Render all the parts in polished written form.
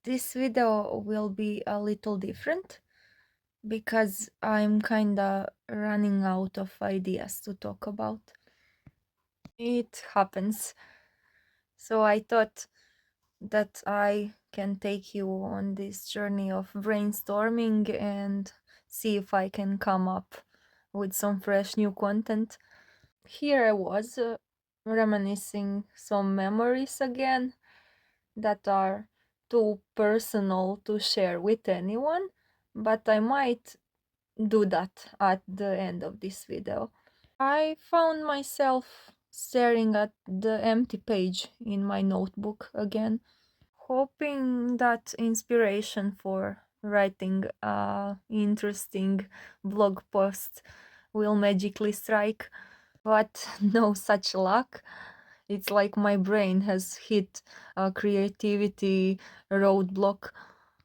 This video will be a little different because I'm kinda running out of ideas to talk about. It happens. So I thought that I can take you on this journey of brainstorming and see if I can come up with some fresh new content. Here I was reminiscing some memories again that are too personal to share with anyone, but I might do that at the end of this video. I found myself staring at the empty page in my notebook again, hoping that inspiration for writing a interesting blog post will magically strike, but no such luck. It's like my brain has hit a creativity roadblock.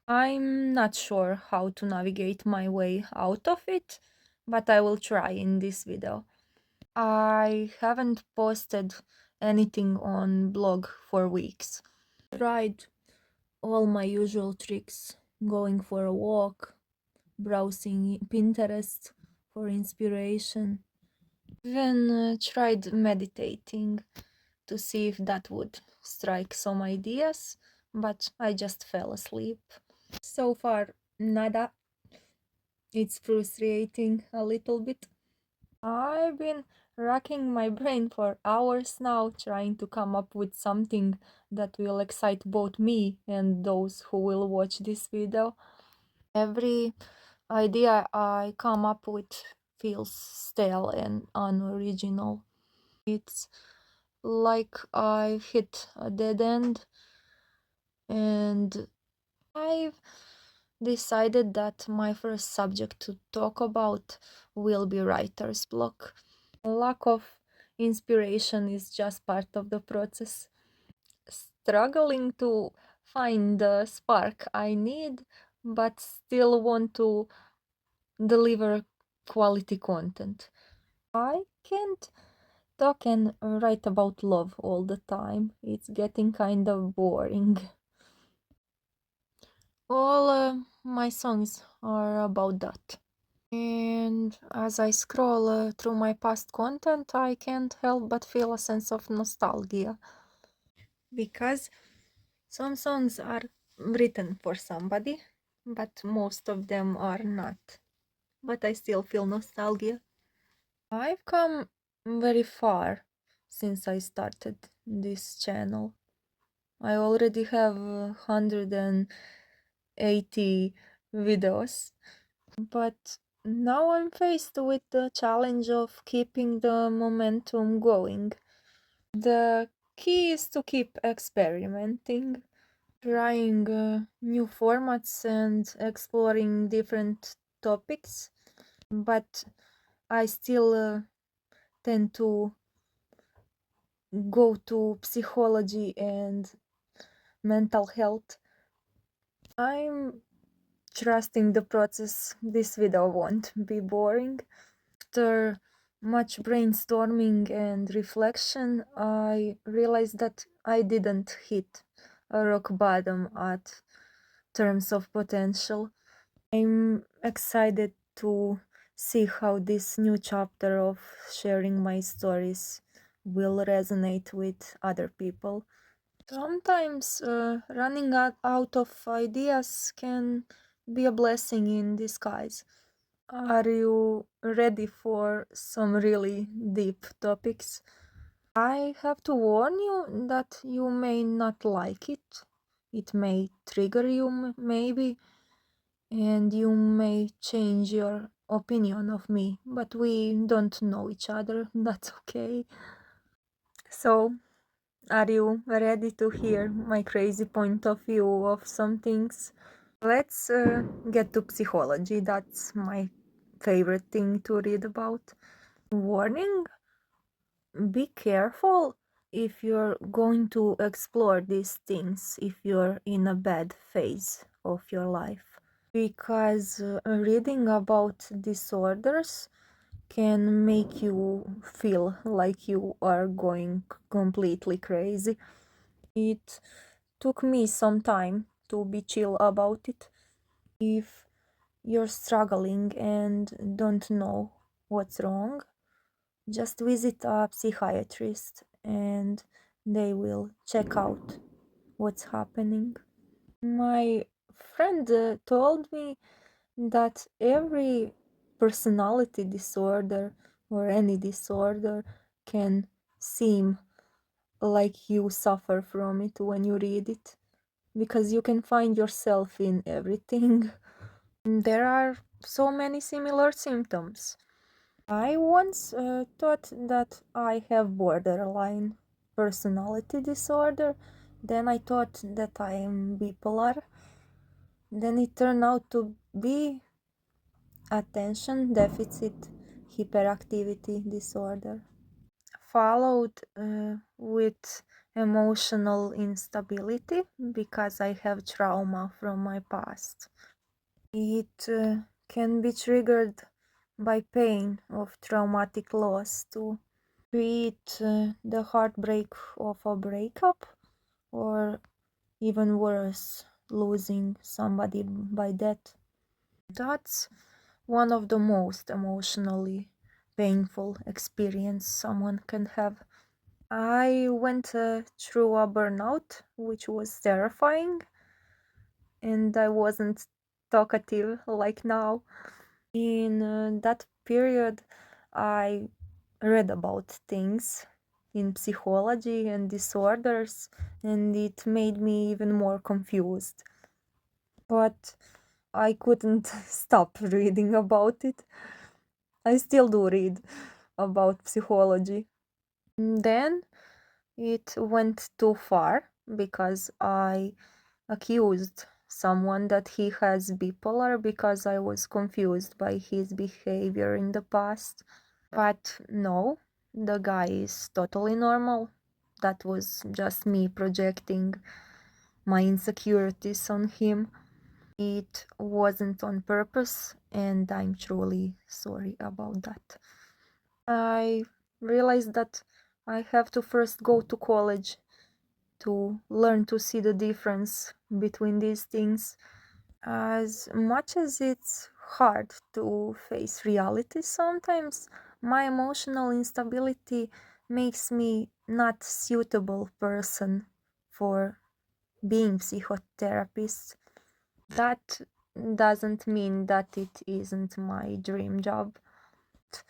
I'm not sure how to navigate my way out of it, but I will try in this video. I haven't posted anything on blog for weeks. Tried all my usual tricks, going for a walk, browsing Pinterest for inspiration, even tried meditating to see if that would strike some ideas, but I just fell asleep. So far, nada. It's frustrating a little bit. I've been racking my brain for hours now trying to come up with something that will excite both me and those who will watch this video. Every idea I come up with feels stale and unoriginal. It's like I've hit a dead end and I've decided that my first subject to talk about will be writer's block. Lack of inspiration is just part of the process. Struggling to find the spark I need, but still want to deliver quality content. I can't talk and write about love all the time. It's getting kind of boring. All my songs are about that. And as I scroll through my past content, I can't help but feel a sense of nostalgia. Because some songs are written for somebody, but most of them are not. But I still feel nostalgia. I've come very far since I started this channel. I already have 180 videos, but now I'm faced with the challenge of keeping the momentum going. The key is to keep experimenting, trying new formats and exploring different topics, but I still tend to go to psychology and mental health. I'm trusting the process. This video won't be boring. After much brainstorming and reflection, I realized that I didn't hit a rock bottom at terms of potential. I'm excited to see how this new chapter of sharing my stories will resonate with other people. Sometimes running out of ideas can be a blessing in disguise. Are you ready for some really deep topics? I have to warn you that you may not like it. It may trigger you, maybe, and you may change your opinion of me, but we don't know each other. That's okay. So, are you ready to hear my crazy point of view of some things? Let's get to psychology. That's my favorite thing to read about. Warning: be careful if you're going to explore these things if you're in a bad phase of your life. Because reading about disorders can make you feel like you are going completely crazy. It took me some time to be chill about it. If you're struggling and don't know what's wrong, just visit a psychiatrist and they will check out what's happening. My friend told me that every personality disorder or any disorder can seem like you suffer from it when you read it, because you can find yourself in everything. There are so many similar symptoms. I once thought that I have borderline personality disorder. Then I thought that I am bipolar. Then it turned out to be attention deficit hyperactivity disorder, followed with emotional instability because I have trauma from my past. It can be triggered by pain of traumatic loss too, be it the heartbreak of a breakup or even worse, losing somebody by death. That's one of the most emotionally painful experience someone can have. I went through a burnout, which was terrifying, and I wasn't talkative like now. In that period, I read about things in psychology and disorders, and it made me even more confused. But I couldn't stop reading about it. I still do read about psychology. Then it went too far because I accused someone that he has bipolar because I was confused by his behavior in the past. But no, the guy is totally normal. That was just me projecting my insecurities on him. It wasn't on purpose, and I'm truly sorry about that. I realized that I have to first go to college to learn to see the difference between these things. As much as it's hard to face reality sometimes, my emotional instability makes me not suitable person for being psychotherapist. That doesn't mean that it isn't my dream job. It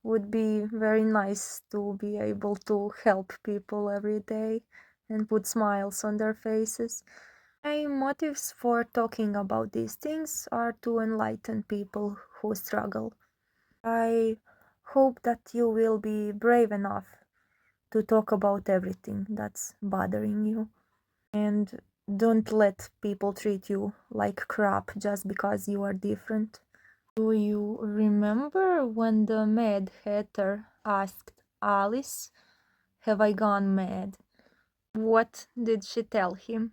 would be very nice to be able to help people every day and put smiles on their faces. My motives for talking about these things are to enlighten people who struggle. I hope that you will be brave enough to talk about everything that's bothering you, and don't let people treat you like crap just because you are different. Do you remember when the Mad Hatter asked Alice, "Have I gone mad?" What did she tell him?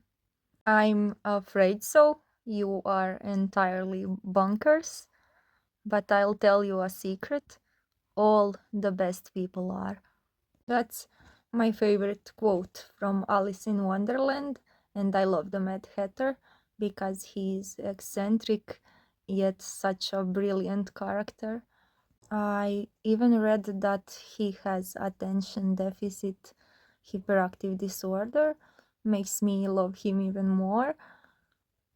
"I'm afraid so. You are entirely bonkers. But I'll tell you a secret. All the best people are." That's my favorite quote from Alice in Wonderland, and I love the Mad Hatter because he's eccentric yet such a brilliant character. I even read that he has attention deficit hyperactive disorder. Makes me love him even more.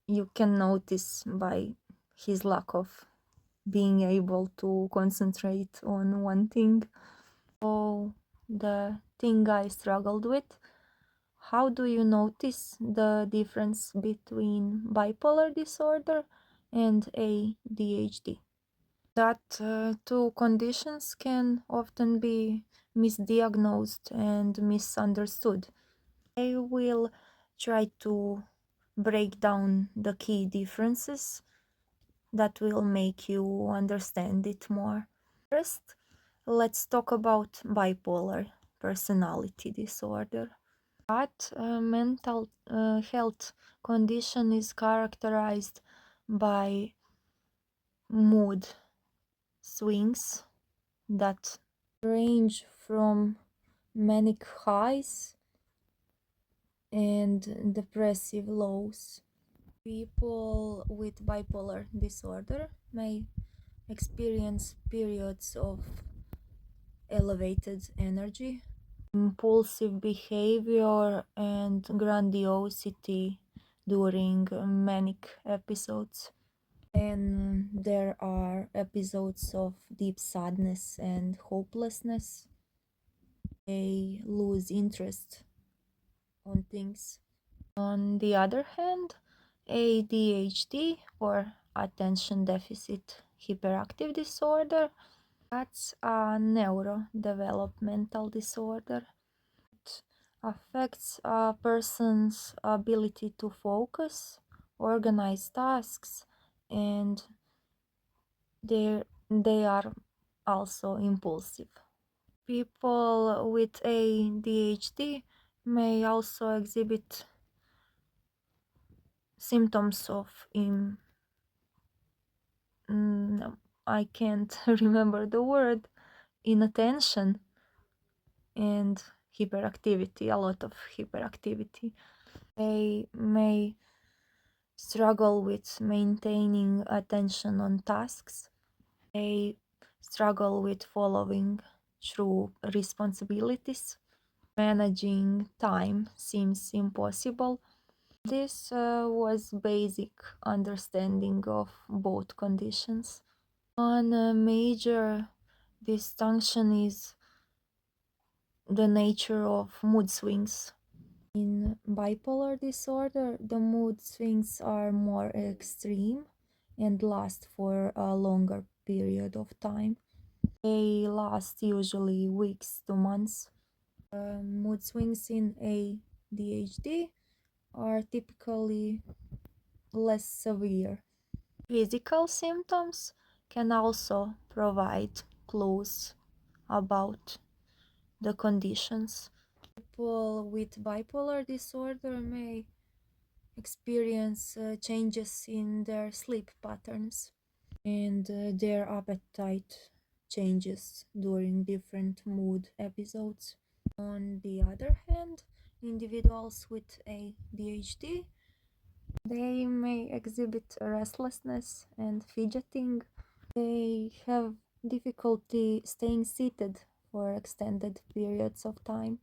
You can notice by his lack of being able to concentrate on one thing. Oh, the thing I struggled with. How do you notice the difference between bipolar disorder and ADHD? That two conditions can often be misdiagnosed and misunderstood. I will try to break down the key differences that will make you understand it more. First, let's talk about bipolar personality disorder. That mental health condition is characterized by mood swings that range from manic highs and depressive lows. People with bipolar disorder may experience periods of elevated energy, impulsive behavior, and grandiosity during manic episodes. And there are episodes of deep sadness and hopelessness. They lose interest on things. On the other hand, ADHD or attention deficit hyperactive disorder, that's a neurodevelopmental disorder. It affects a person's ability to focus, organize tasks, and they are also impulsive. People with ADHD may also exhibit symptoms of I can't remember the word, inattention and hyperactivity, a lot of hyperactivity. They may struggle with maintaining attention on tasks. They struggle with following through responsibilities. Managing time seems impossible. This was basic understanding of both conditions. One major distinction is the nature of mood swings. In bipolar disorder, the mood swings are more extreme and last for a longer period of time. They last usually weeks to months. Mood swings in ADHD are typically less severe. Physical symptoms can also provide clues about the conditions. People with bipolar disorder may experience changes in their sleep patterns and their appetite changes during different mood episodes. On the other hand, individuals with ADHD, they may exhibit restlessness and fidgeting. They have difficulty staying seated for extended periods of time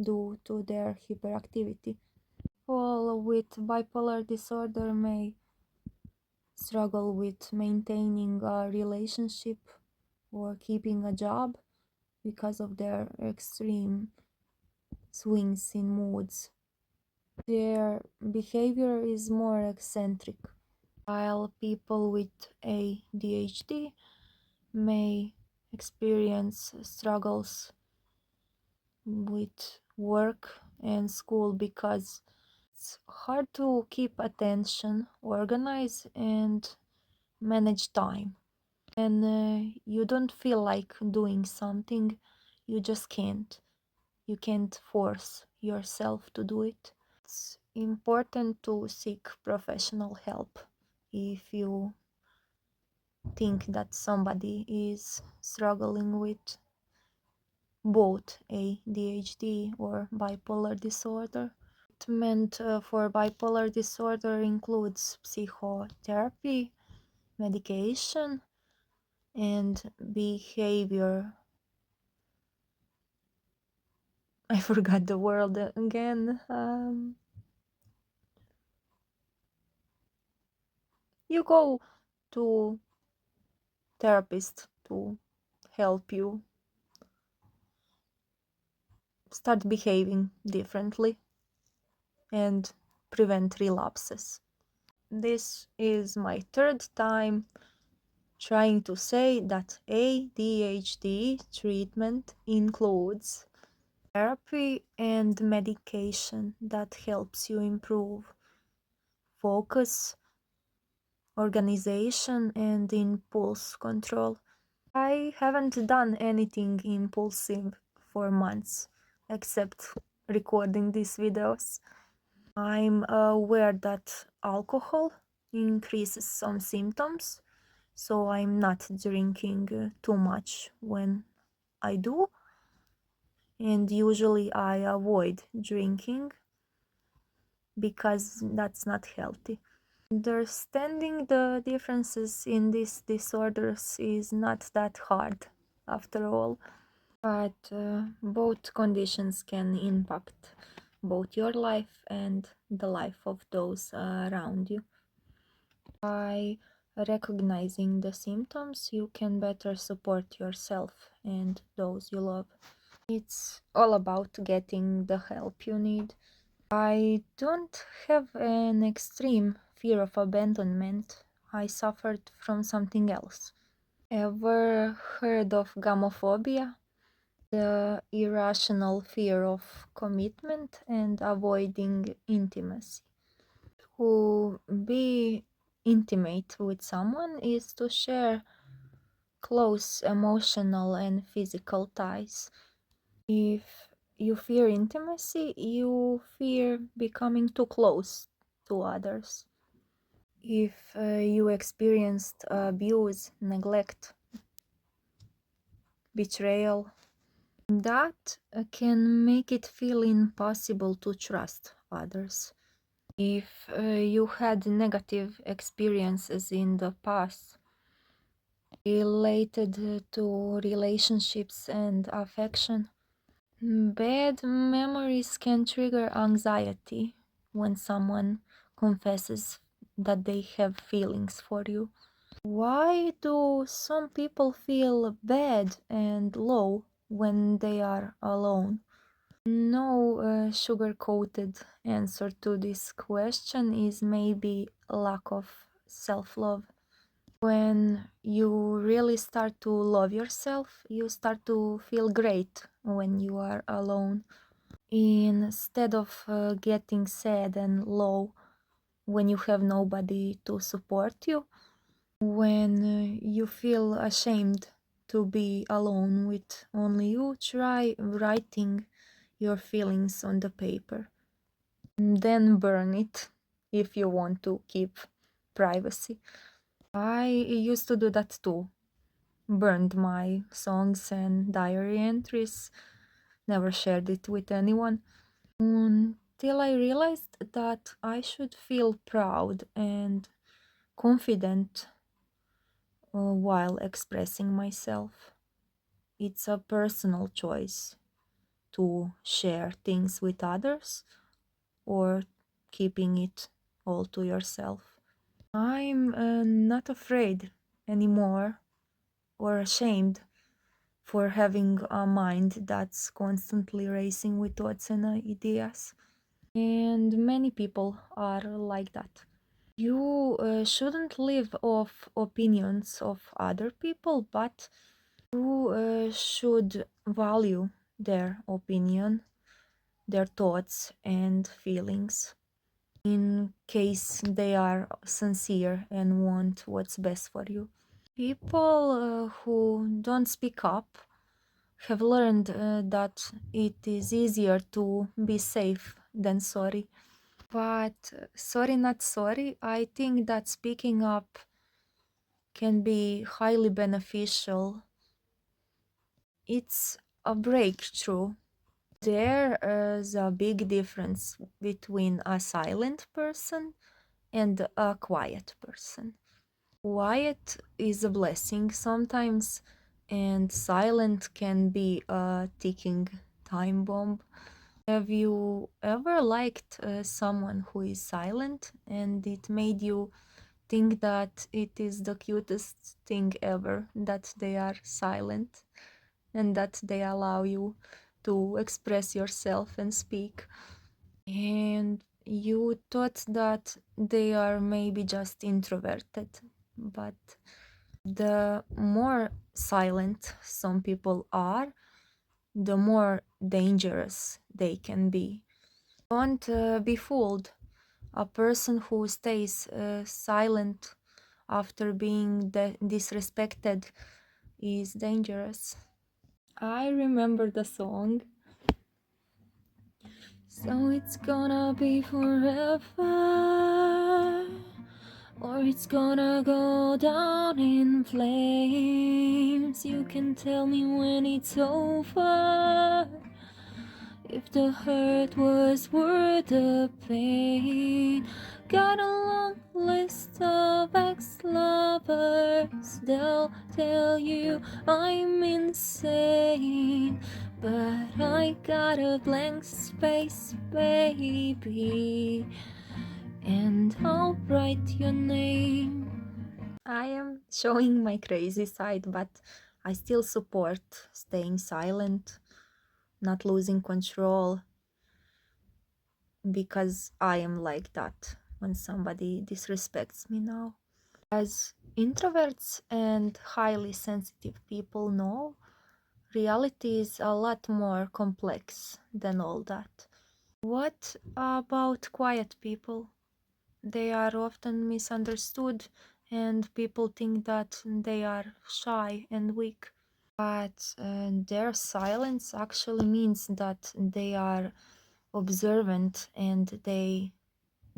due to their hyperactivity. People with bipolar disorder may struggle with maintaining a relationship or keeping a job because of their extreme swings in moods. Their behavior is more eccentric, while people with ADHD may experience struggles with work and school because it's hard to keep attention, organize, and manage time. And you don't feel like doing something, you just can't. You can't force yourself to do it. It's important to seek professional help if you think that somebody is struggling with both ADHD or bipolar disorder. Treatment for bipolar disorder includes psychotherapy, medication, and behavior. I forgot the word again. You go to therapist to help you start behaving differently and prevent relapses. This is my third time trying to say that ADHD treatment includes therapy and medication that helps you improve focus, organization, and impulse control. I haven't done anything impulsive for months except recording these videos. I'm aware that alcohol increases some symptoms, so I'm not drinking too much when I do, and usually I avoid drinking because that's not healthy. Understanding the differences in these disorders is not that hard, after all, but both conditions can impact both your life and the life of those around you. By recognizing the symptoms, you can better support yourself and those you love. It's all about getting the help you need. I don't have an extreme fear of abandonment. I suffered from something else. Ever heard of gamophobia? The irrational fear of commitment and avoiding intimacy. To be intimate with someone is to share close emotional and physical ties. If you fear intimacy, you fear becoming too close to others. If you experienced abuse, neglect, betrayal, that can make it feel impossible to trust others. If you had negative experiences in the past related to relationships and affection, bad memories can trigger anxiety when someone confesses that they have feelings for you. Why do some people feel bad and low when they are alone? No sugar-coated answer to this question is maybe lack of self-love. When you really start to love yourself, you start to feel great when you are alone. Instead of getting sad and low when you have nobody to support you, when you feel ashamed to be alone with only you, try writing your feelings on the paper. Then burn it if you want to keep privacy. I used to do that too. Burned my songs and diary entries, never shared it with anyone. Until I realized that I should feel proud and confident while expressing myself. It's a personal choice to share things with others or keeping it all to yourself. I'm not afraid anymore or ashamed for having a mind that's constantly racing with thoughts and ideas. And many people are like that. You shouldn't live off opinions of other people, but you should value their opinion, their thoughts and feelings in case they are sincere and want what's best for you. People who don't speak up have learned that it is easier to be safe than sorry. But sorry, not sorry, I think that speaking up can be highly beneficial. It's a breakthrough. There is a big difference between a silent person and a quiet person. Quiet is a blessing sometimes, and silent can be a ticking time bomb. Have you ever liked someone who is silent and it made you think that it is the cutest thing ever that they are silent and that they allow you to express yourself and speak? And you thought that they are maybe just introverted, but the more silent some people are, the more dangerous they can be. Don't be fooled. A person who stays silent after being disrespected is dangerous. I remember the song. So it's gonna be forever, or it's gonna go down in flames. You can tell me when it's over, if the hurt was worth the pain. got a long list of ex-lovers. They'll tell you I'm insane, but I got a blank space, baby, and I'll write your name. I am showing my crazy side, but I still support staying silent, not losing control, because I am like that when somebody disrespects me now. As introverts and highly sensitive people know, reality is a lot more complex than all that. What about quiet people? They are often misunderstood, and people think that they are shy and weak. But their silence actually means that they are observant and they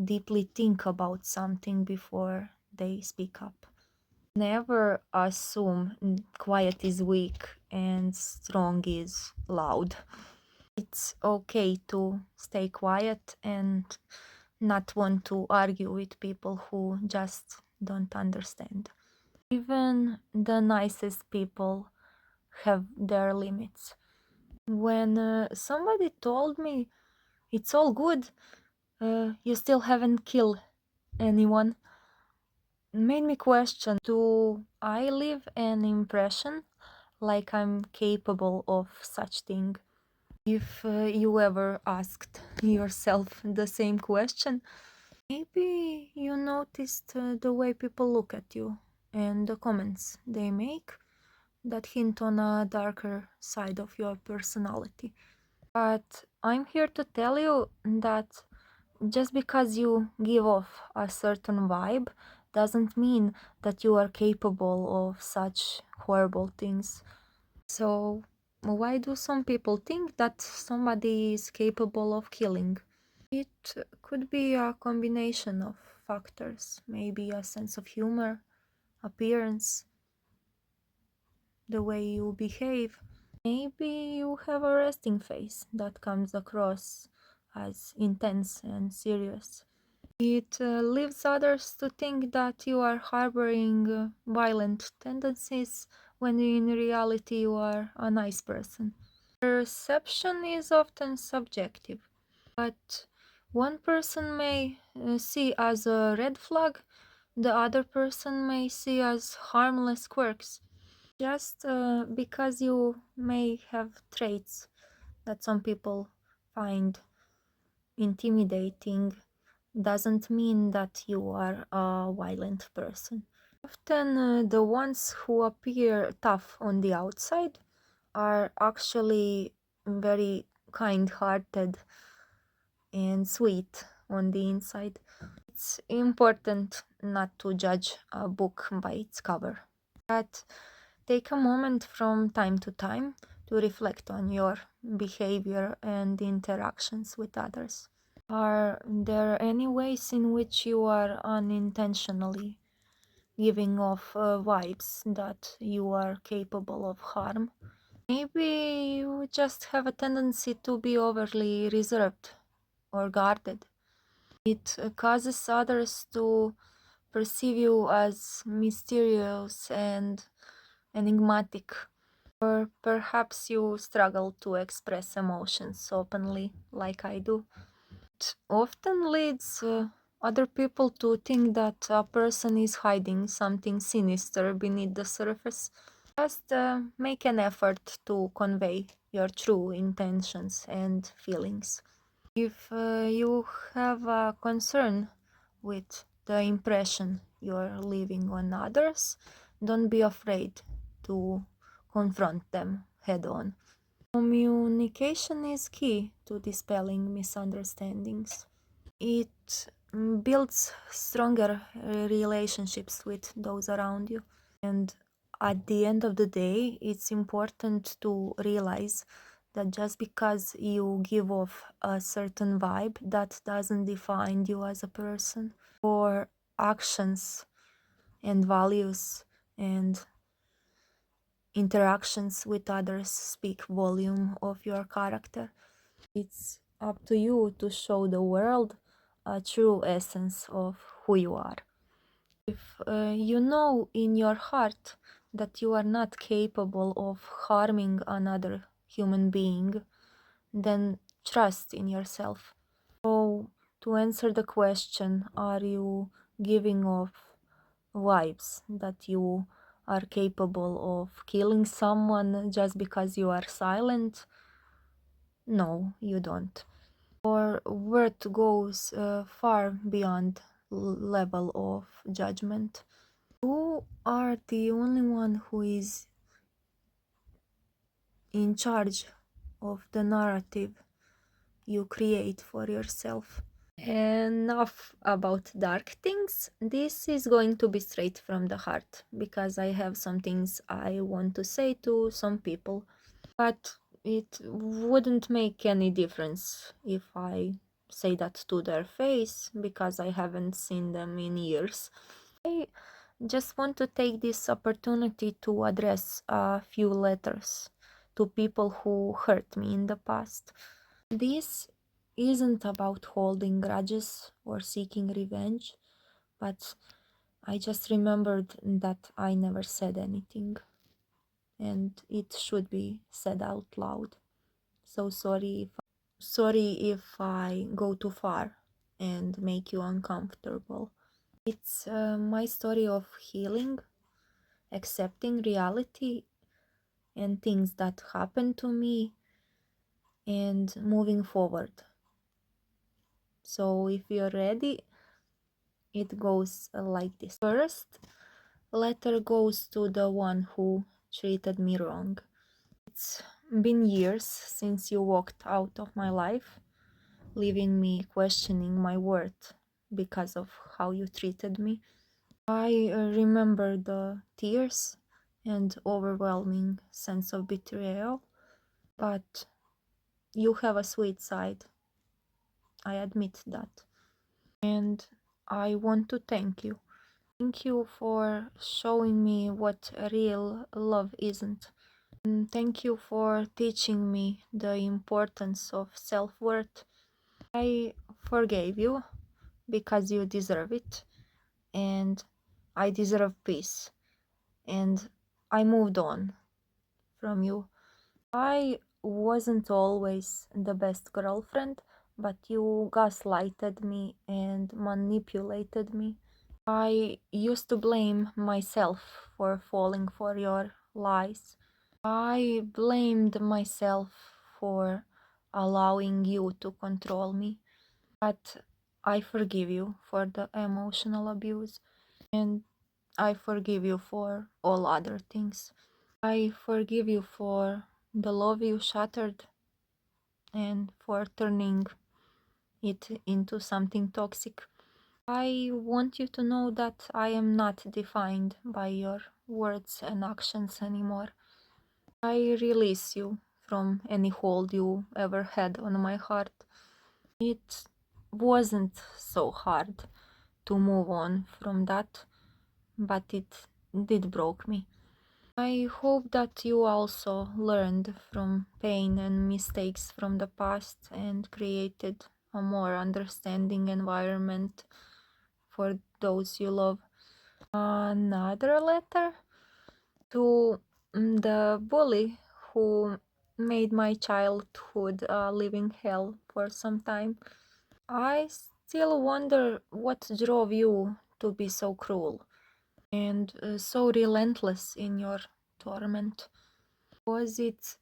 deeply think about something before they speak up. Never assume quiet is weak and strong is loud. It's okay to stay quiet and not want to argue with people who just don't understand. Even the nicest people have their limits. When somebody told me it's all good, you still haven't killed anyone, made me question, do I leave an impression like I'm capable of such thing? If you ever asked yourself the same question, maybe you noticed the way people look at you and the comments they make that hint on a darker side of your personality. But I'm here to tell you that just because you give off a certain vibe doesn't mean that you are capable of such horrible things. So, why do some people think that somebody is capable of killing? It could be a combination of factors, maybe a sense of humor, appearance, the way you behave. Maybe you have a resting face that comes across as intense and serious. It leaves others to think that you are harboring violent tendencies when in reality you are a nice person. Perception is often subjective, but one person may see as a red flag, the other person may see as harmless quirks. Just because you may have traits that some people find intimidating doesn't mean that you are a violent person. Often the ones who appear tough on the outside are actually very kind-hearted and sweet on the inside. It's important not to judge a book by its cover, but take a moment from time to time to reflect on your behavior and interactions with others. Are there any ways in which you are unintentionally giving off vibes that you are capable of harm? Maybe you just have a tendency to be overly reserved or guarded. It causes others to perceive you as mysterious and enigmatic. Or perhaps you struggle to express emotions openly, like I do. It often leads other people to think that a person is hiding something sinister beneath the surface. Just make an effort to convey your true intentions and feelings. If you have a concern with the impression you're leaving on others, don't be afraid to confront them head on. Communication is key to dispelling misunderstandings. It builds stronger relationships with those around you. And at the end of the day, it's important to realize that just because you give off a certain vibe, that doesn't define you as a person. Or actions and values and interactions with others speak volume of your character. It's up to you to show the world a true essence of who you are. If you know in your heart that you are not capable of harming another human being, then trust in yourself. So, to answer the question, are you giving off vibes that you are capable of killing someone just because you are silent? No, you don't. Your word goes far beyond level of judgment. You are the only one who is in charge of the narrative you create for yourself. Enough about dark things. This is going to be straight from the heart because I have some things I want to say to some people, but it wouldn't make any difference if I say that to their face because I haven't seen them in years. I just want to take this opportunity to address a few letters to people who hurt me in the past. This isn't about holding grudges or seeking revenge, but I just remembered that I never said anything, and it should be said out loud. So sorry if I go too far and make you uncomfortable. It's my story of healing, accepting reality and things that happen to me, and moving forward. So if you're ready, it goes like this. First letter goes to the one who treated me wrong. It's been years since you walked out of my life, leaving me questioning my worth because of how you treated me. I remember the tears and overwhelming sense of betrayal, but you have a sweet side. I admit that. And I want to thank you. Thank you for showing me what real love isn't. And thank you for teaching me the importance of self-worth. I forgave you because you deserve it, and I deserve peace, and I moved on from you. I wasn't always the best girlfriend, but you gaslighted me and manipulated me. I used to blame myself for falling for your lies. I blamed myself for allowing you to control me. But I forgive you for the emotional abuse, and I forgive you for all other things. I forgive you for the love you shattered and for turning it into something toxic. I want you to know that I am not defined by your words and actions anymore. I release you from any hold you ever had on my heart. It wasn't so hard to move on from that, but it did broke me. I hope that you also learned from pain and mistakes from the past and created a more understanding environment for those you love. Another letter to the bully who made my childhood a living hell for some time. I still wonder what drove you to be so cruel and so relentless in your torment. Was it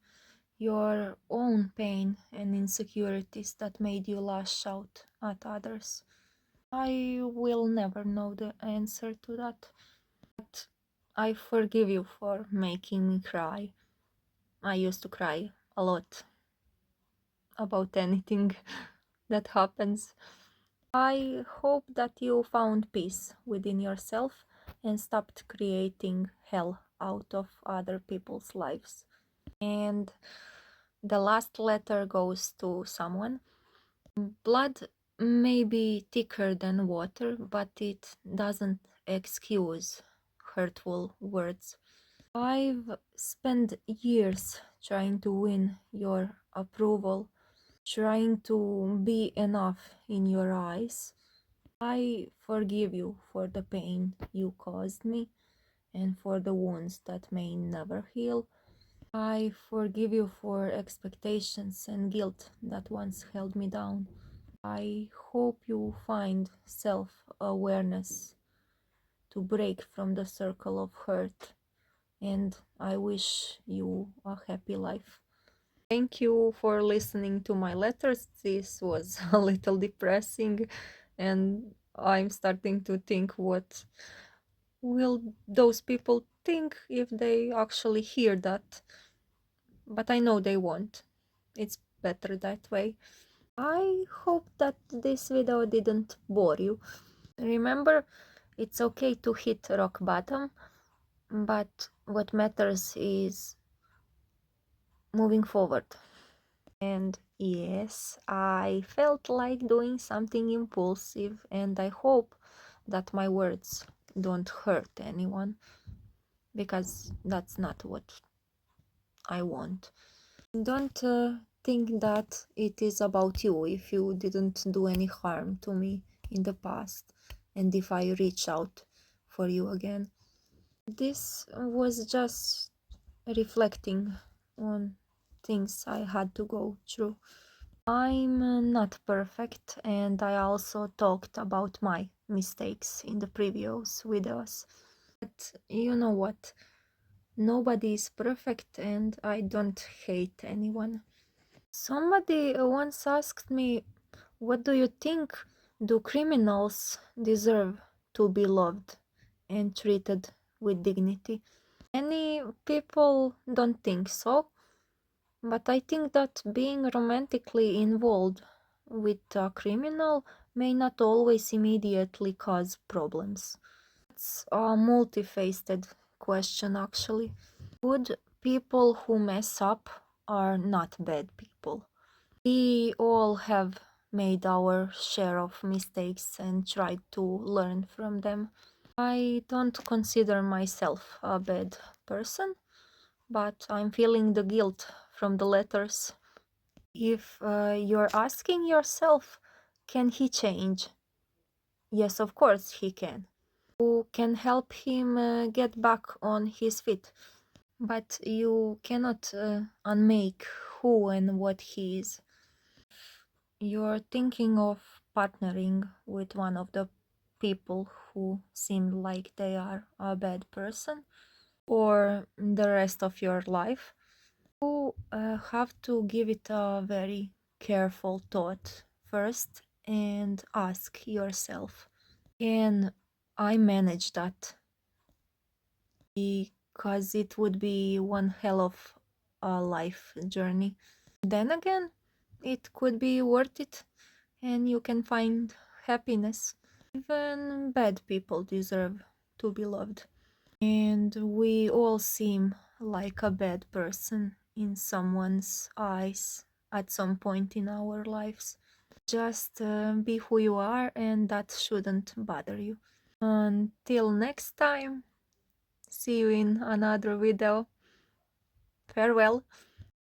your own pain and insecurities that made you lash out at others? I will never know the answer to that, but I forgive you for making me cry. I used to cry a lot about anything that happens. I hope that you found peace within yourself and stopped creating hell out of other people's lives. And the last letter goes to someone. Blood may be thicker than water, but it doesn't excuse hurtful words. I've spent years trying to win your approval, trying to be enough in your eyes. I forgive you for the pain you caused me and for the wounds that may never heal. I forgive you for expectations and guilt that once held me down. I hope you find self-awareness to break from the circle of hurt, and I wish you a happy life. Thank you for listening to my letters. This was a little depressing, and I'm starting to think, what will those people think if they actually hear that? But I know they won't. It's better that way. I hope that this video didn't bore you. Remember, it's okay to hit rock bottom, but what matters is moving forward. And yes, I felt like doing something impulsive, and I hope that my words don't hurt anyone, because that's not what I want. Don't think that it is about you if you didn't do any harm to me in the past, and if I reach out for you again. This was just reflecting on things I had to go through. I'm not perfect, and I also talked about my mistakes in the previous videos. But you know what? Nobody is perfect, and I don't hate anyone. Somebody once asked me, what do you think? Do criminals deserve to be loved and treated with dignity? Many people don't think so, but I think that being romantically involved with a criminal may not always immediately cause problems. It's a multifaceted question, actually. Good people who mess up are not bad people. We all have made our share of mistakes and tried to learn from them. I don't consider myself a bad person, but I'm feeling the guilt from the letters. If you're asking yourself, can he change? Yes, of course he can. You can help him get back on his feet, but you cannot unmake who and what he is. You're thinking of partnering with one of the people who seem like they are a bad person, or the rest of your life, you have to give it a very careful thought first and ask yourself, can I manage that? Because it would be one hell of a life journey. Then again, it could be worth it, and you can find happiness. Even bad people deserve to be loved. And we all seem like a bad person in someone's eyes at some point in our lives. Just be who you are, and that shouldn't bother you. Until next time, see you in another video. Farewell.